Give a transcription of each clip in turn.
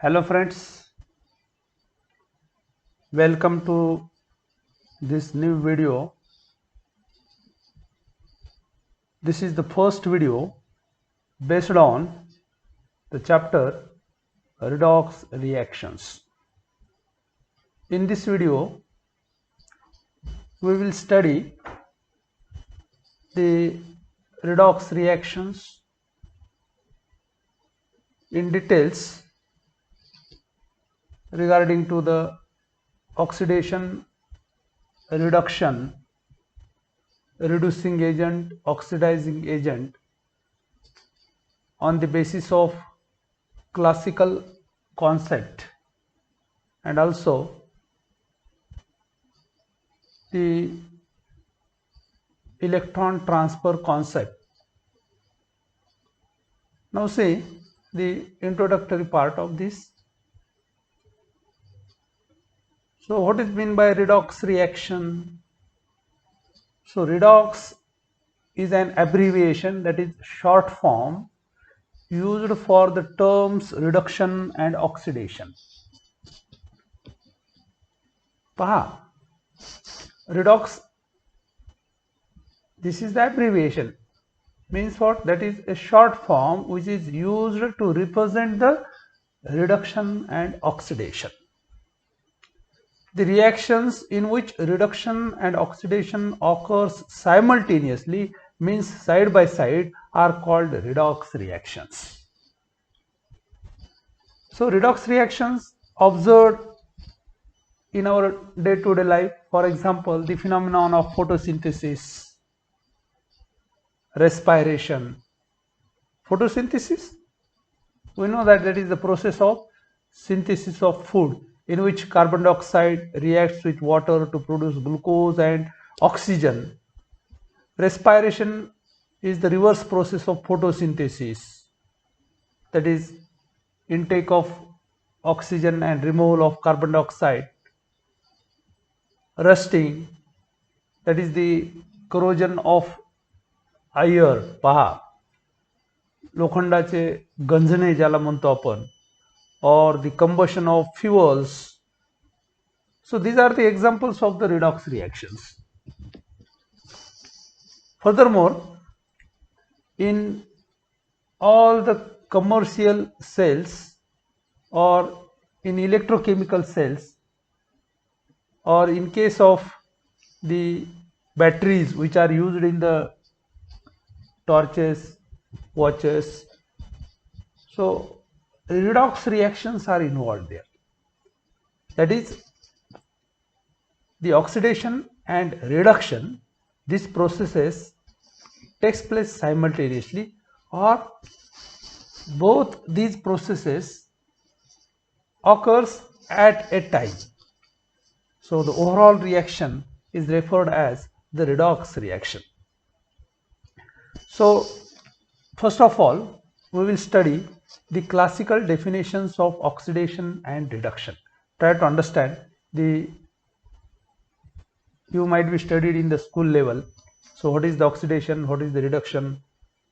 Hello friends, welcome to this new video. This is the first video based on the chapter redox reactions. In this video, we will study the redox reactions in details regarding to the oxidation, reduction, reducing agent, oxidizing agent on the basis of classical concept and also the electron transfer concept. Now see the introductory part of this. So what is meant by redox reaction? So redox is an abbreviation, that is short form used for the terms reduction and oxidation. Paha, redox, this is the abbreviation, means what? That is a short form which is used to represent the reduction and oxidation. The reactions in which reduction and oxidation occurs simultaneously, means side by side, are called redox reactions. So redox reactions observed in our day-to-day life, for example, the phenomenon of photosynthesis, respiration. Photosynthesis, we know that is the process of synthesis of food, in which carbon dioxide reacts with water to produce glucose and oxygen. Respiration is the reverse process of photosynthesis, that is intake of oxygen and removal of carbon dioxide. Rusting, that is the corrosion of iron, पहा लोखंडाचे गंजणे ज्याला म्हणतो आपण, or the combustion of fuels. So these are the examples of the redox reactions. Furthermore, in all the commercial cells or in electrochemical cells, or in case of the batteries which are used in the torches, watches, so redox reactions are involved there. That is, the oxidation and reduction, these processes takes place simultaneously, or both these processes occurs at a time. So the overall reaction is referred as the redox reaction. So first of all, we will study the classical definitions of oxidation and reduction. Try to understand the, you might be studied in the school level. So what is the oxidation, what is the reduction?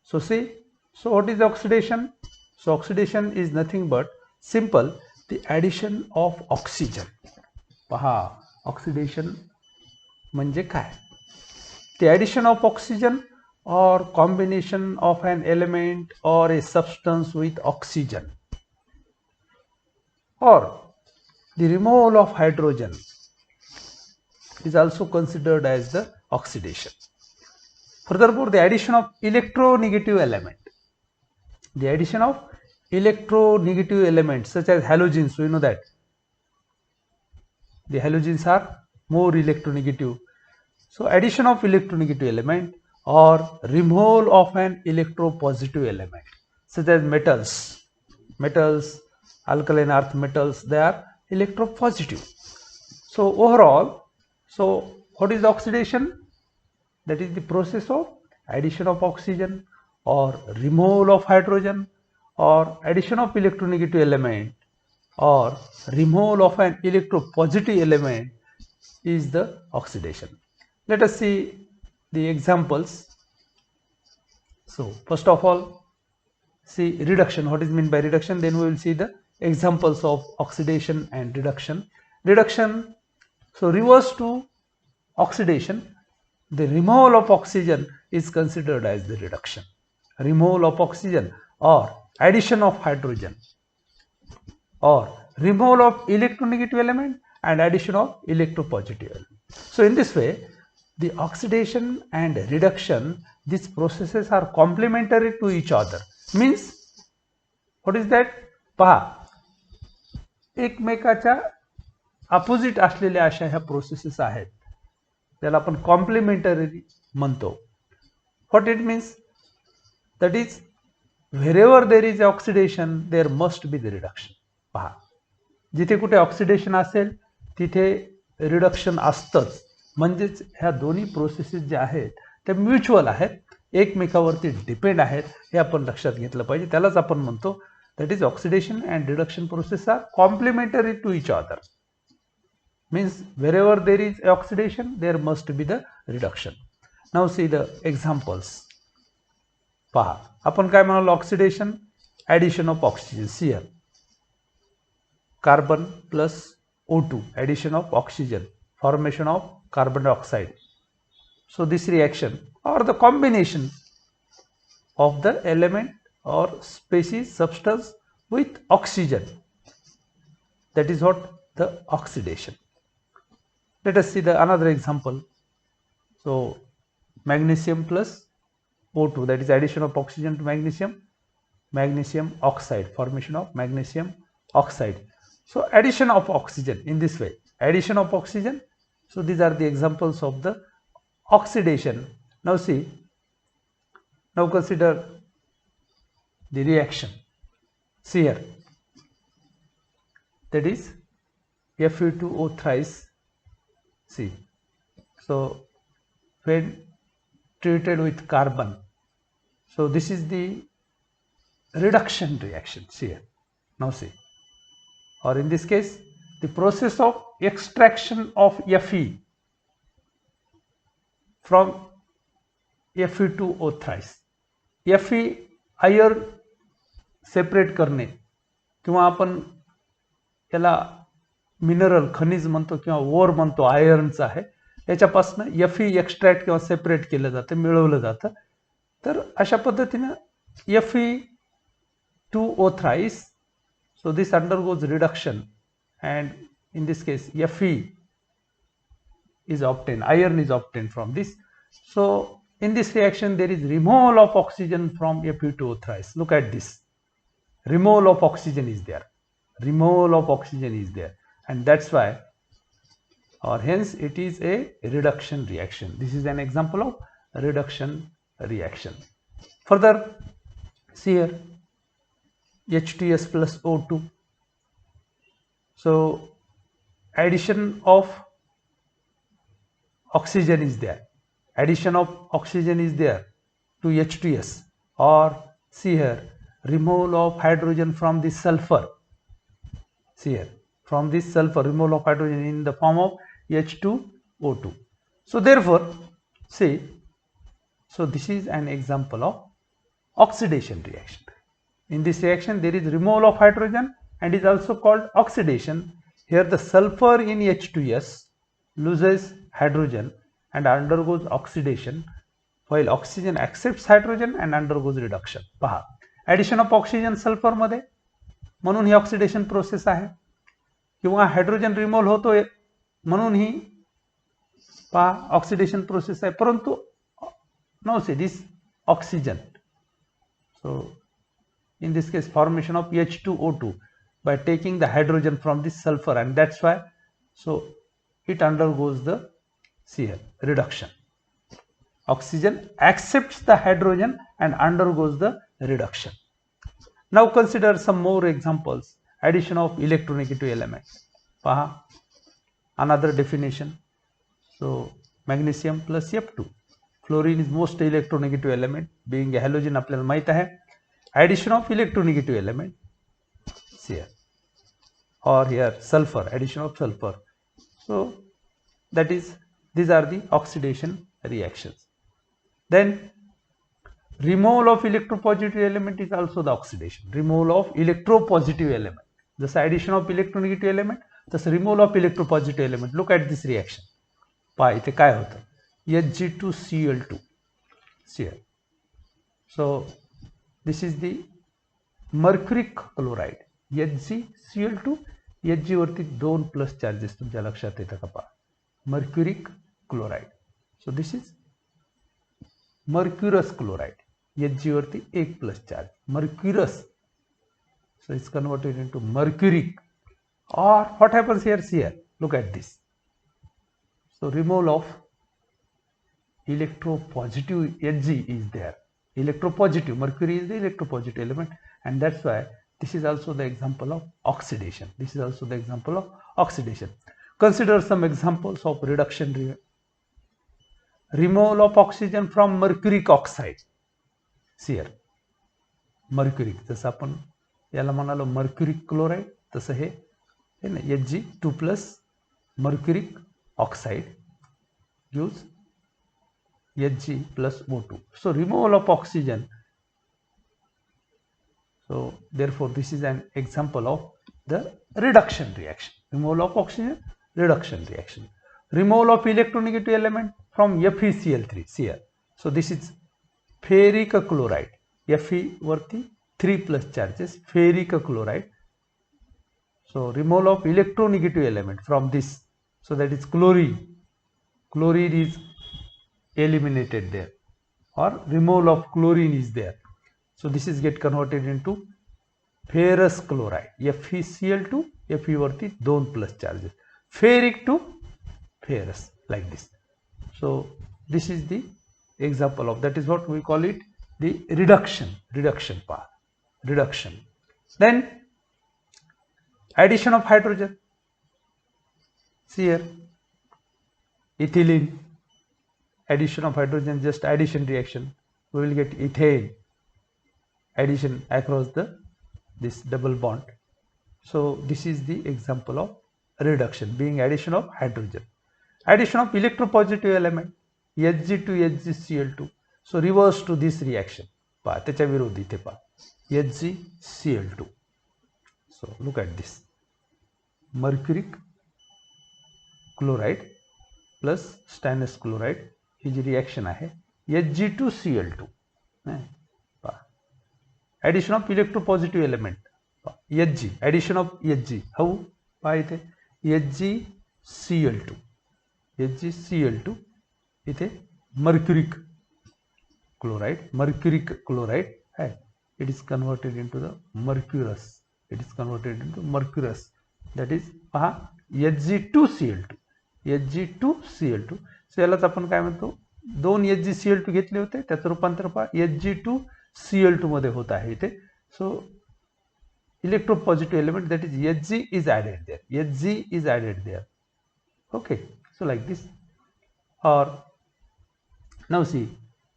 So see, so what is oxidation? So oxidation is nothing but simple the addition of oxygen. पहा, oxidation म्हणजे काय? The addition of oxygen or combination of an element or a substance with oxygen, or the removal of hydrogen is also considered as the oxidation. Furthermore, the addition of electronegative element, the addition of electronegative elements such as halogens, we know that the halogens are more electronegative. So addition of electronegative element or removal of an electropositive element such as metals, alkaline earth metals, they are electropositive. So overall, so what is oxidation? That is the process of addition of oxygen or removal of hydrogen or addition of electronegative element or removal of an electropositive element is the oxidation. Let us see the examples. So first of all, see reduction, what is meant by reduction, then we will see the examples of oxidation and reduction. Reduction, so reverse to oxidation, the removal of oxygen is considered as the reduction. Removal of oxygen or addition of hydrogen or removal of electronegative element and addition of electropositive element. So in this way, the oxidation and reduction, these processes are complementary to each other. Means what is that? पहा, एकमेकाच्या opposite असलेल्या अशा ह्या processes आहेत, त्याला आपण complementary म्हणतो. What it means? That is wherever there is oxidation there must be the reduction. पहा, जिथे कुठे ऑक्सिडेशन असेल तिथे रिडक्शन असतंच. म्हणजेच ह्या दोन्ही प्रोसेसेस ज्या आहेत त्या म्युच्युअल आहेत, एकमेकावरती डिपेंड आहेत, हे आपण लक्षात घेतलं पाहिजे. त्यालाच आपण म्हणतो that is oxidation and reduction process are complementary to each other. Means wherever there is oxidation there must be the reduction. Now see the examples. पहा, आपण काय म्हणालो? Oxidation, addition of oxygen. See here, carbon plus O2, addition of oxygen, formation of carbon dioxide. So this reaction or the combination of the element or species substance with oxygen, that is what the oxidation. Let us see the another example. So magnesium plus O2, that is addition of oxygen to magnesium, magnesium oxide, formation of magnesium oxide. So addition of oxygen in this way, addition of oxygen. So these are the examples of the oxidation. Now see, now consider the reaction. See here, that is Fe2O thrice. See, so when treated with carbon, so this is the reduction reaction. See here, now see, or in this case the process of extraction of Fe from Fe2O thrice. Fe iron separate करणे, किंवा आपण याला mineral खनिज म्हणतो किंवा ओर म्हणतो, आयर्नचं आहे, याच्यापासून Fe एक्स्ट्रॅक्ट किंवा सेपरेट केलं जातं, मिळवलं जातं. तर अशा पद्धतीनं Fe2O thrice, so this undergoes reduction and in this case Fe is obtained, iron is obtained from this. So in this reaction there is removal of oxygen from Fe2O thrice. Look at this, removal of oxygen is there, removal of oxygen is there, and that's why, or hence it is a reduction reaction. This is an example of reduction reaction. Further, see here, H2S plus O2. So addition of oxygen is there, addition of oxygen is there to H2S, or see here, removal of hydrogen from the sulfur. See here, from this sulfur, removal of hydrogen in the form of H2O2. So therefore, see, so this is an example of oxidation reaction. In this reaction there is removal of hydrogen and is also called oxidation. Here the sulfur in H2S loses hydrogen and undergoes oxidation, while oxygen accepts hydrogen and undergoes reduction. पहा, addition of oxygen sulphur मध्ये, म्हणून ही oxidation process आहे, किंवा hydrogen remove होतोय म्हणून ही पहा oxidation process आहे. परंतु now see this oxygen, so in this case formation of H2O2 by taking the hydrogen from this sulfur, and that's why, so it undergoes the here reduction. Oxygen accepts the hydrogen and undergoes the reduction. Now consider some more examples. Addition of electronegative elements. Paha, another definition. So magnesium plus F2. Fluorine is most electronegative element, being a halogen आपल्याला माहित आहे. Addition of electronegative element, here, or here sulfur, addition of sulfur. So that is, these are the oxidation reactions. Then removal of electropositive element is also the oxidation. Removal of electropositive element. जसं addition of electronegative element तसं removal of electropositive element. Look at this reaction. पहा इथे काय होतं, Hg2Cl2 Cl. So this is the mercuric chloride HgCl2. Hg वरती 2 plus charges तुमच्या लक्षात येतं का पहा, mercuric chloride. So this is mercurous chloride. Hg वरती 1 plus charge, mercurous. So it's converted into mercuric. Or what happens here? Look at this. So removal of electropositive Hg is there. Electropositive, mercury is the electropositive element, and that's why this is also the example of oxidation. This is also the example of oxidation. Consider some examples of reduction. Removal of oxygen from mercuric oxide. See here, mercuric, जसं आपण याला म्हणालो mercuric chloride, तसं हे ना Hg2+ mercuric oxide gives Hg plus O2. So removal of oxygen. So therefore this is an example of the reduction reaction. Removal of oxygen, reduction reaction. Removal of electronegative element from FeCl3 here. So this is ferric chloride. Fe वरती 3 plus charges, ferric chloride. So removal of electronegative element from this. So that is chlorine. Chlorine is eliminated there, or removal of chlorine is there. So this is get converted into ferrous chloride. FeCl2, Fe वरती 2 plus charges, ferric to ferrous, like this. So this is the example of, that is what we call it the reduction part. Reduction. Then addition of hydrogen. See here, ethylene. Addition of hydrogen, just addition reaction, we will get ethane. Addition across this double bond. So this is the example of reduction, being addition of hydrogen. Addition of electropositive element Hg to HgCl2. So reverse to this reaction, पहा त्याच्या विरोधी इथे पहा HgCl2. So look at this, mercuric chloride plus stannous chloride, ही जी reaction आहे Hg2Cl2. Addition of electropositive element Hg, addition of Hg, हाऊ पहा इथे HgCl2, HgCl2 इथे mercuric chloride है, it is converted into the mercurous, that is पहा Hg2Cl2. सो यालाच आपण काय म्हणतो, 2 HgCl2 घेतले होते, त्याचं रूपांतर पहा Hg2Cl2 मध्ये होत आहे इथे. सो electropositive element, that is Hg is added there. Okay, so like this. Or now see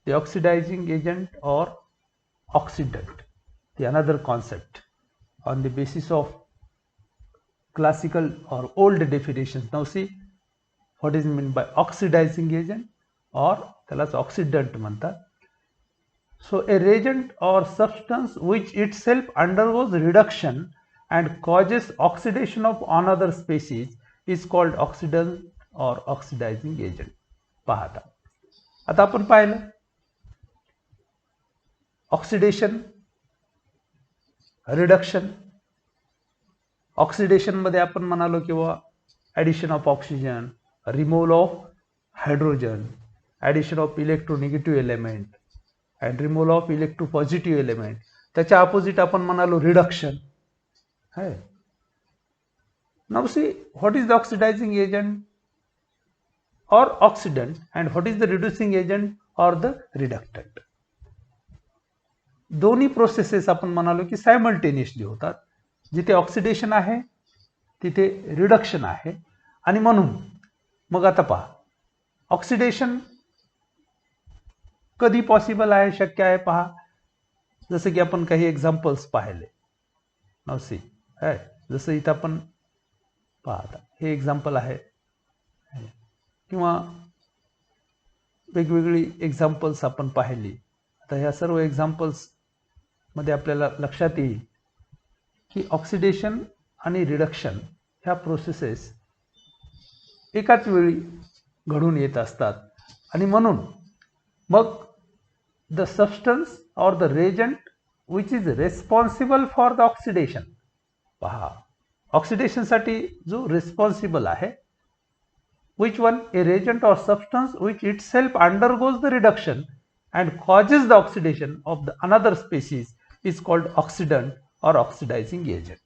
the oxidizing agent or oxidant, the another concept on the basis of classical or old definitions. Now see what is meant by oxidizing agent, or त्यालाच oxidant म्हणतात. So a reagent or substance which itself undergoes reduction and causes oxidation of another species is called oxidant or oxidizing agent. पाहता आता आपण पाहिलं oxidation, reduction. Oxidation मध्ये आपण म्हणालो किंवा addition of oxygen, removal of hydrogen, addition of electronegative element and removal of electropositive element. त्याच्या opposite आपण म्हणालो रिडक्शन है. Now see what is the oxidising agent और oxidant and what is the reducing agent और the reductant. दोन्ही processes आपण म्हणालो की सायमल्टेनियसली होतात. जिथे ऑक्सिडेशन आहे तिथे रिडक्शन आहे. आणि म्हणून मग आता पहा ऑक्सिडेशन कधी पॉसिबल आहे, शक्य आहे. पहा जसं की आपण काही एक्झाम्पल्स पाहिले. नाउ सी है, जसं इथं आपण पहा आता हे एक्झाम्पल आहे किंवा वेगवेगळी एक्झाम्पल्स आपण पाहिली. आता ह्या सर्व एक्झाम्पल्स मध्ये आपल्याला लक्षात येईल की ऑक्सिडेशन आणि रिडक्शन ह्या प्रोसेसेस एकाच वेळी घडून येत असतात आणि म्हणून मग the substance or the reagent which is responsible for the oxidation, पहा ऑक्सिडेशन साठी जो रिस्पॉन्सिबल आहे, which one? A reagent or substance which itself undergoes the reduction and causes the oxidation of the another species is called oxidant or oxidizing agent,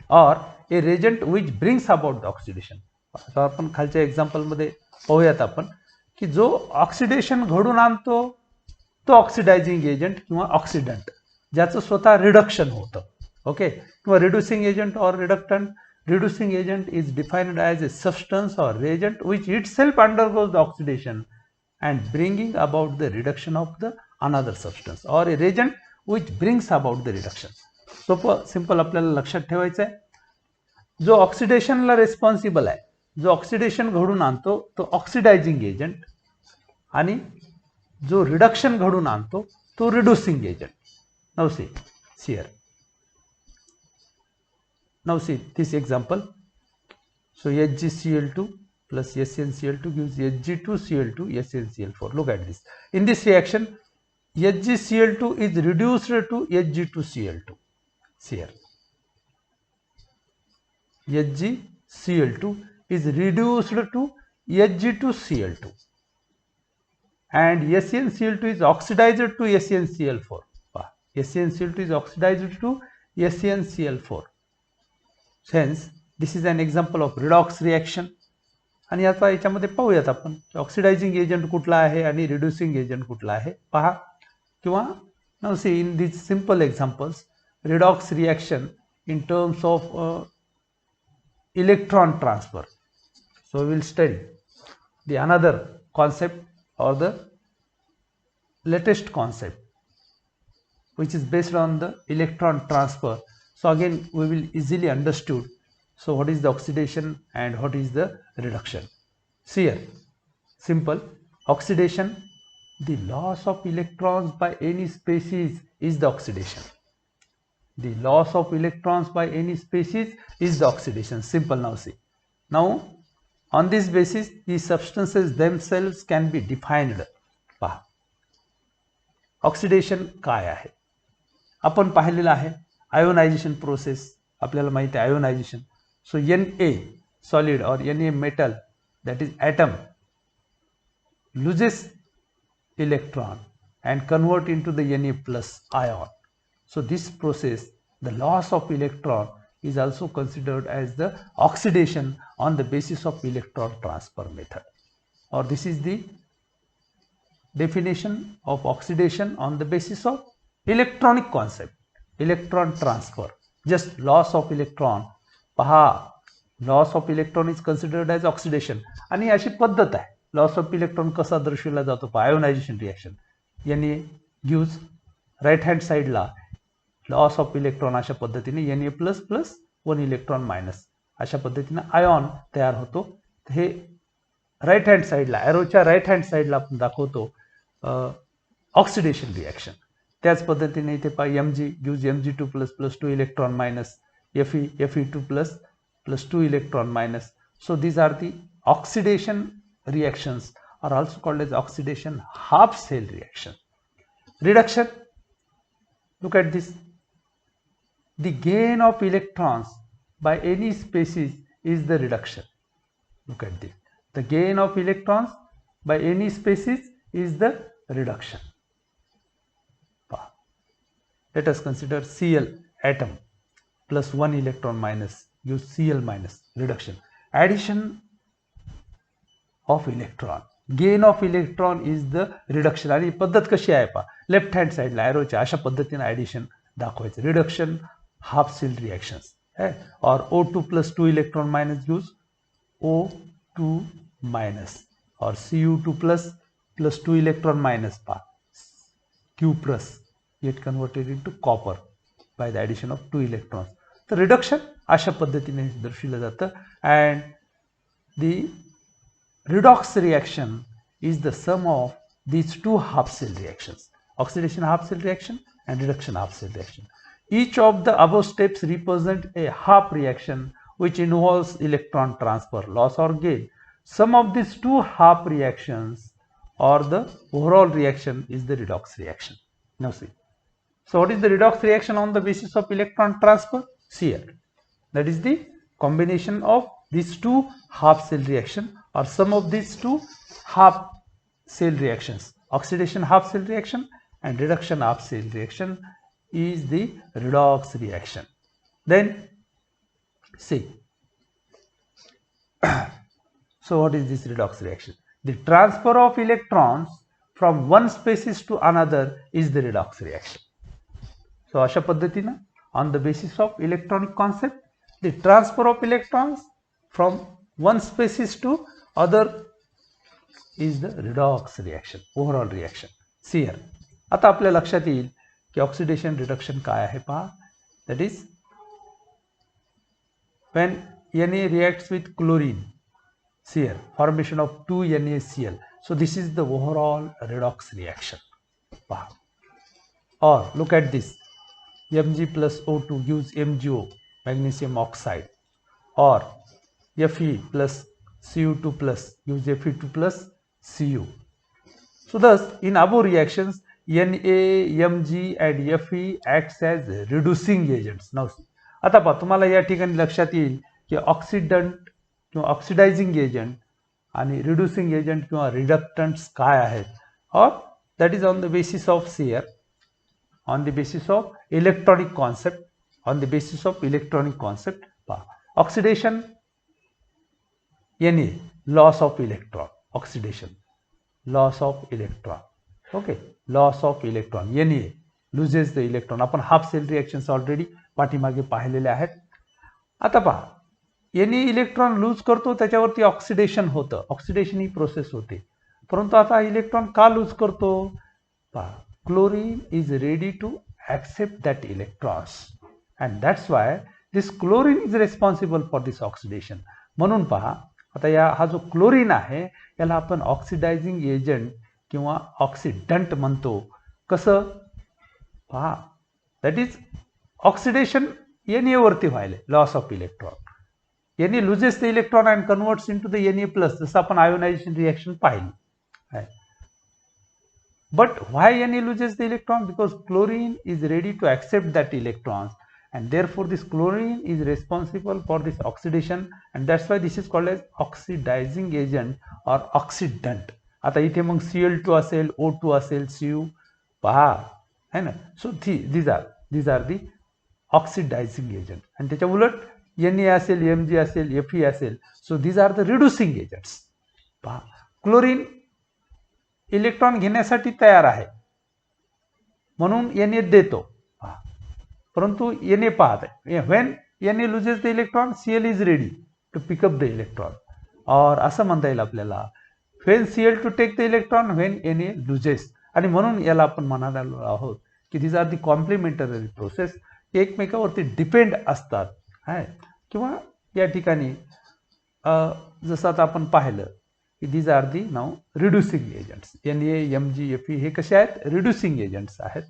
or a reagent which brings about the oxidation. आता आपण खालच्या example मध्ये पाहूयात आपण की जो oxidation घडून आणतो तो ऑक्सिडायझिंग एजंट किंवा ऑक्सिडंट, ज्याचं स्वतः रिडक्शन होतं. ओके, किंवा रिड्युसिंग एजंट और रिडक्टंट. Reducing agent is defined as a substance or reagent which itself undergoes the oxidation and bringing about the reduction of the another substance, or a reagent which brings about the reduction. सोपं simple आपल्याला लक्षात ठेवायचं आहे. जो ऑक्सिडेशनला responsible आहे, जो oxidation घडून आणतो तो ऑक्सिडायझिंग एजंट, आणि जो रिडक्शन घडून आणतो तो reducing agent. Now see here. Now see this example. So HgCl2 plus SnCl2 gives Hg2Cl2 SnCl4. Look at this. In this reaction, HgCl2 is reduced to Hg2Cl2. See here. HgCl2 is reduced to Hg2Cl2, and SnCl2 is oxidized to SnCl4. SnCl2 is oxidized to SnCl4. Hence, this is an example of redox reaction. आणि आता याच्यामध्ये पाहूयात आपण की oxidizing agent कुठला आहे आणि reducing agent कुठला आहे पहा. किंवा now see in these simple examples, redox reaction in terms of electron transfer. So we will study the another concept or the latest concept which is based on the electron transfer. So again we will easily understood. So what is the oxidation and what is the reduction? See here, simple. Oxidation, the loss of electrons by any species is the oxidation. The loss of electrons by any species is the oxidation. Simple. Now see. Now on this basis these substances themselves can be defined. पहा oxidation काय आहे आपण पाहिलेलं आहे. Ionization process आपल्याला माहिती आहे ionisation. So Na solid or Na metal, that is atom, loses electron and convert into the Na plus ion. So this process, the loss of electron, is also considered as the oxidation on the basis of electron transfer method, or this is the definition of oxidation on the basis of electronic concept. Electron transfer, just loss of electron. पहा loss of electron is considered as oxidation. आणि अशी पद्धत आहे loss of electron कसा दर्शविला जातो. Ionisation reaction Na gives right hand साइडला loss of electron अशा पद्धतीने Na plus plus 1 electron minus अशा पद्धतीने आयॉन तयार होतो. हे राईट हँड साइडला एरोच्या राईट हँड साइडला आपण दाखवतो ऑक्सिडेशन रिएक्शन. त्याच पद्धतीने इथे पहा Mg gives Mg2 plus plus 2 electron minus Fe Fe2 plus plus 2 electron minus. So these are the oxidation reactions, are also called as oxidation half cell reaction. Reduction, look at this. The gain of electrons by any species is the reduction. Look at this. The gain of electrons by any species is the reduction. Let us consider Cl atom plus 1 electron minus gives Cl minus, reduction. Addition of electron, gain of electron is the reduction. आणि पद्धत कशी आहे पहा left hand साइडला एरोच्या अशा पद्धतीने addition दाखवायचं. Reduction half cell reactions है, और O2 plus 2 electron minus gives O2 minus, or Cu2 plus plus 2 electron minus पहा Q plus get converted into copper by the addition of 2 electrons. तर reduction अशा पद्धतीने दर्शविलं जातं. and the redox reaction is the sum of these two half cell reactions, oxidation half cell reaction and reduction half cell reaction. Each of the above steps represent a half reaction which involves electron transfer, loss or gain. Sum of these two half reactions or the overall reaction is the redox reaction. Now see. So what is the redox reaction on the basis of electron transfer? See here. That is the combination of these two half cell reaction or sum of these two half cell reactions. Oxidation half cell reaction and reduction half cell reaction is the redox reaction. Then see. So what is this redox reaction? The transfer of electrons from one species to another is the redox reaction. So अशा पद्धतीने on the basis of electronic concept, the transfer of electrons from one species to other is the redox reaction, overall reaction. See here. आता आपल्या लक्षात येईल की oxidation reduction काय आहे पहा. That is when Na reacts with chlorine. See here, formation of 2 NaCl. So this is the overall redox reaction. Pah. Or look at this. Mg plus O2 gives MgO, magnesium oxide. Or Fe plus Cu2 plus gives Fe2 plus Cu. So thus in above reactions, Na, Mg and Fe acts as reducing agents. Now आता पहा तुम्हाला या ठिकाणी लक्षात येईल की oxidant किंवा oxidising agent आणि रिड्युसिंग एजंट किंवा रिडक्टंट्स काय आहेत. और that is on the basis of सियर, on the basis of electronic concept, on the basis of electronic concept. पहा oxidation Na, loss of electron, oxidation loss of electron. Okay, loss of electron Na loses the electron. आपण half cell reactions already पाठीमागे पाहिलेले आहेत. आता पहा Na electron lose करतो, त्याच्यावरती oxidation होतं, ऑक्सिडेशन ही प्रोसेस होते. परंतु आता इलेक्ट्रॉन का लूज करतो? पहा chlorine is ready to accept that electrons and that's why this chlorine is responsible for this oxidation. म्हणून पहा आता हा जो क्लोरीन आहे याला आपण ऑक्सिडायझिंग एजंट किंवा ऑक्सिडंट म्हणतो. कसं? पहा दॅट इज ऑक्सिडेशन Na वरती व्हायले, loss of electron. Na loses the electron and converts into the Na plus, जसं आपण आयोनायझेशन रिएक्शन पाहिली. But why Na loses the electron? Because chlorine is ready to accept that electrons and therefore this chlorine is responsible for this oxidation and that's why this is called as oxidizing agent or oxidant. आता इथे मग Cl2 असेल, O2 असेल, Cu पहा है ना. सो these are the oxidizing agent आणि त्याच्या उलट Na असेल, Mg असेल, Fe असेल. सो these are the reducing agents. पहा क्लोरीन इलेक्ट्रॉन घेण्यासाठी तयार आहे म्हणून Na देतो. परंतु Na पाहत आहे, when Na loses the electron, Cl is ready to pick up the electron. और असं म्हणता येईल आपल्याला when Cl to take the electron, when Na loses. आणि म्हणून याला आपण म्हणालो आहोत की this are the complementary process, एकमेकावरती डिपेंड असतात. आहे किंवा या ठिकाणी जसं आता आपण पाहिलं की दिस आर दी नाव reducing agents. Na, Mg, Fe हे कसे आहेत? रिड्युसिंग एजंट्स आहेत.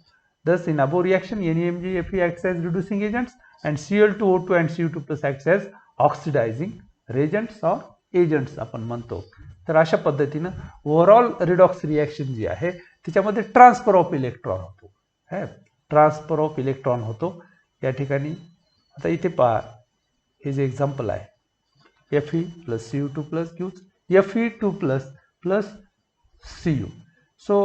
Thus, in above reaction, Na, Mg, Fe acts as reducing agents and Cl2, O2 and Cu2 plus acts as oxidizing reagents or agents आपण म्हणतो. तर अशा पद्धतीनं ओव्हरऑल रिडॉक्स रिॲक्शन जी आहे त्याच्यामध्ये ट्रान्सफर ऑफ इलेक्ट्रॉन होतो. Transfer of electron होतो या ठिकाणी. आता इथे पहा हे जे एक्झाम्पल आहे, Fe plus Cu2 plus gives Fe2 plus Cu. So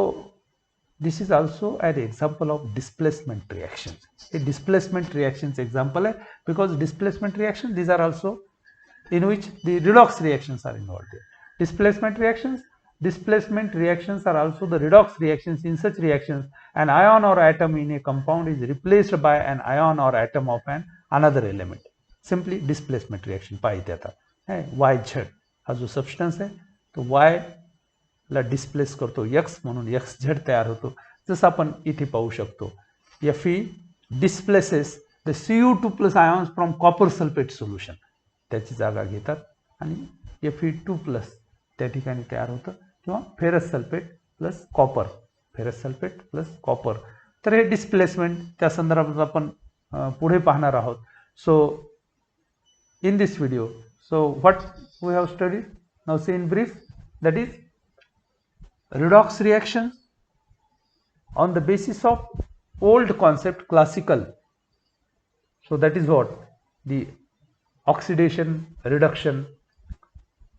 this is also an example of displacement reactions. A displacement reactions example है, because displacement reactions these are also in which the redox reactions are involved. Displacement reactions are also the redox reactions. In such reactions, an ion or atom in a compound is replaced by an ion or atom of another element. Simply displacement reaction. पाहिजे आता YZ हा जो substance आहे तो Y ला displace करतो X म्हणून XZ तयार होतो. जसं आपण इथे पाहू शकतो, Fe displaces the Cu2 plus ions from copper sulphate solution, त्याची जागा घेतात आणि Fe2 प्लस त्या ठिकाणी तयार होतं किंवा ferrous sulphate plus copper, ferrous sulphate plus copper. तर हे डिस्प्लेसमेंट त्या संदर्भात आपण पुढे पाहणार आहोत. So in this video, so what we have studied, now see in brief, that is redox reaction on the basis of old concept, classical. So that is what the oxidation reduction.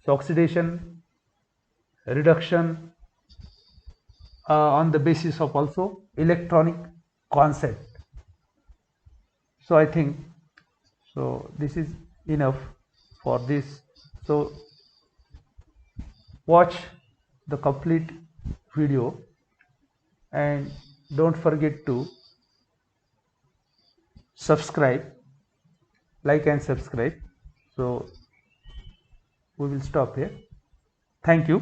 So oxidation reduction on the basis of also electronic concept. So I think so this is enough for this. So watch the complete video and don't forget to subscribe, like and subscribe. So we will stop here. Thank you.